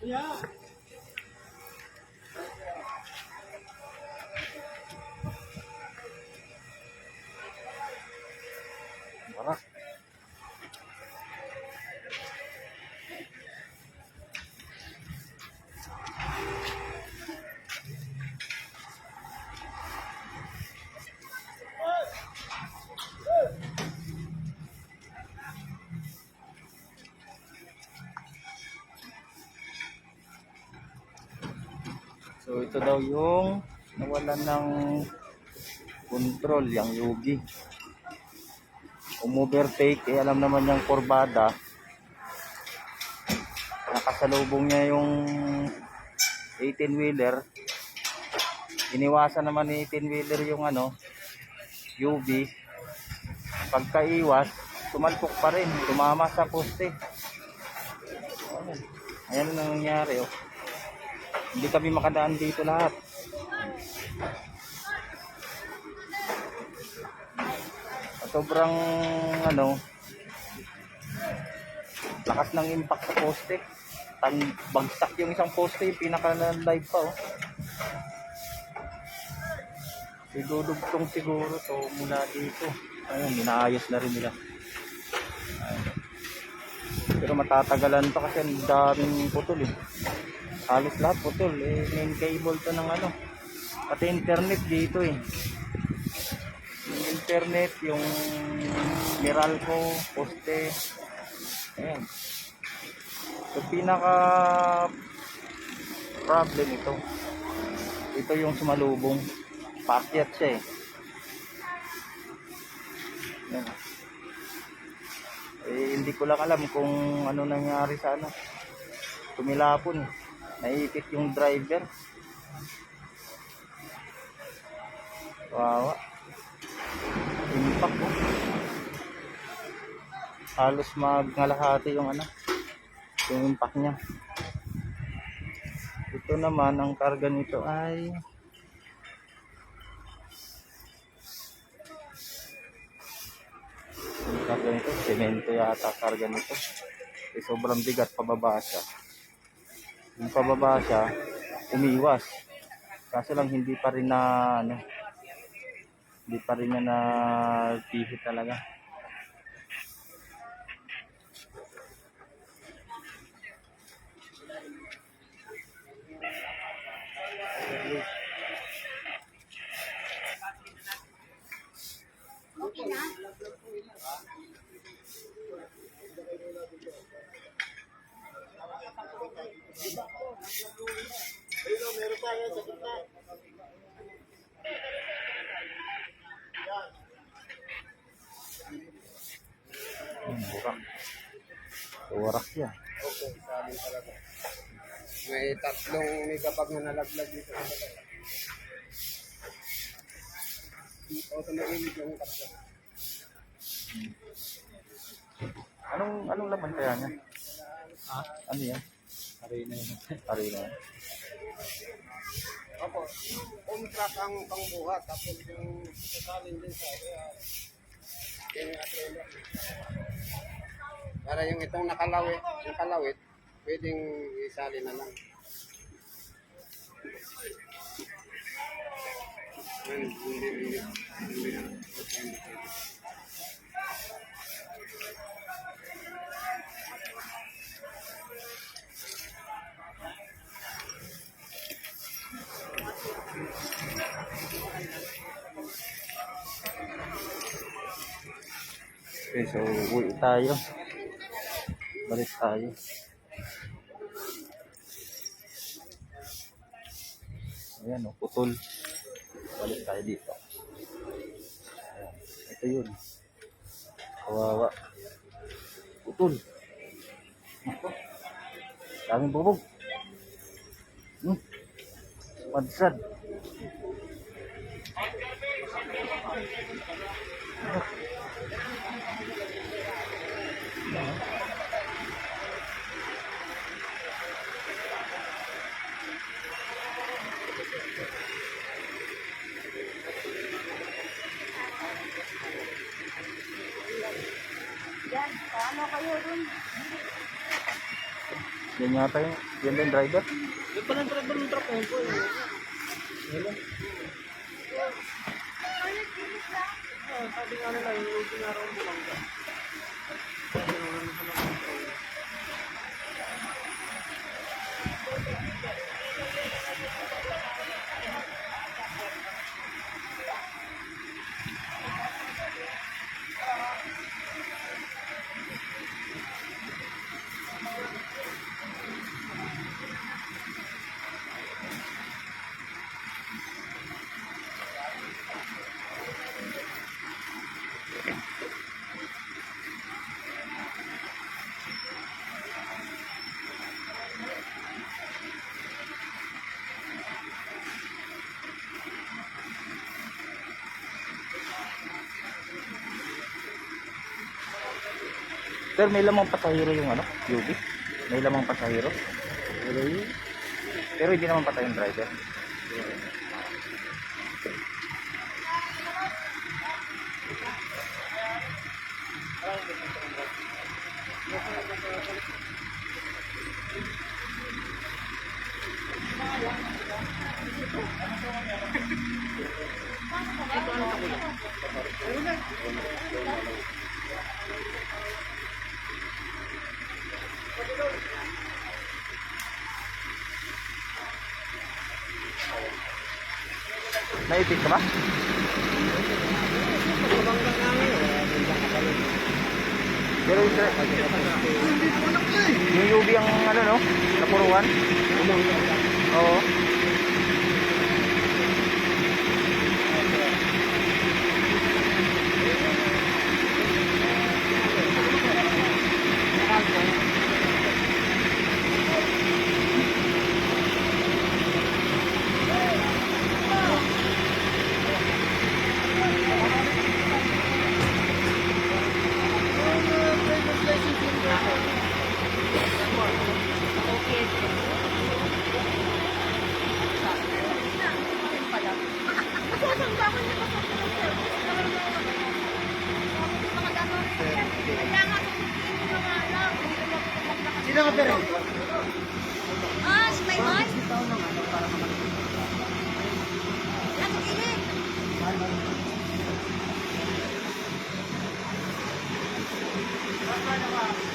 Yeah. Warak. So ito daw yung nawalan ng control, yung Yugi. Umovertake, eh alam naman yung kurbada. Nakasalubong niya yung 18-wheeler. Iniwasan naman ni 18-wheeler yung UV. Pagkaiwas, tumalpok pa rin, tumama sa poste. Ayan ang nangyari, oh. Hindi kami makadaan dito lahat. Sobrang lakas ng impact sa poste. Bagsak yung isang poste, yung pinaka-live pa, oh. Idudugtong siguro to mula dito. Ayun, inaayos na rin nila. Ayun. Pero matatagalan pa kasi ang daming putol, eh. Halos lahat putol, eh. Main cable to ng pati internet dito, eh. Yung internet, yung Meralco, poste. Ayan. So pinaka problem ito yung sumalubong. Paakyat siya, eh. Ayan. Eh hindi ko lang alam kung ano nangyari sa tumilapon. Naipit yung driver. Wawa. Impact, oh. Halos magngalahati yung yung impact niya. Ito naman, ang karga nito ay karga nito, semento yata karga nito. Eh, sobrang bigat, pababa siya. Yung pababa siya, umiwas. Kaso lang hindi pa rin hindi pa rin niya napihit talaga. Okay na? Ayun, meron tayo sa gitna. Burak. Burak yan. Okay, sabi talaga. May tatlong megapag na nalaglag dito. Ito na rin yung tatlo. Anong laman kaya niya? Ha? Ano yan? Arena yun. Arena. Opo, contract ang pangbuhat. Tapos yung sasalin din sa yung atrela. Para yung itong nakalawit, pwedeng isali na lang. Hindi. Okay, so uwi tayo. Balik tayo. Ayan, putol. Balik tayo dito. Ayan, ito yun. Kawawa. Putol. Ako. Daming bubog. Madsad. Yan yata yung, yan din driver. Yung palang driver ng truck ngayon po. Sabi nga nila, yung pinaraw mo lang ka. Sir, may lamang pasahero yung ano, UV. May lamang pasahero. Pero hindi naman patay yung driver. Naipit ka ba? Pero yung UV ang ano no, napuruan. Oo. Sino ka pero? Ah, si Maymay? Ano init? Ano ba?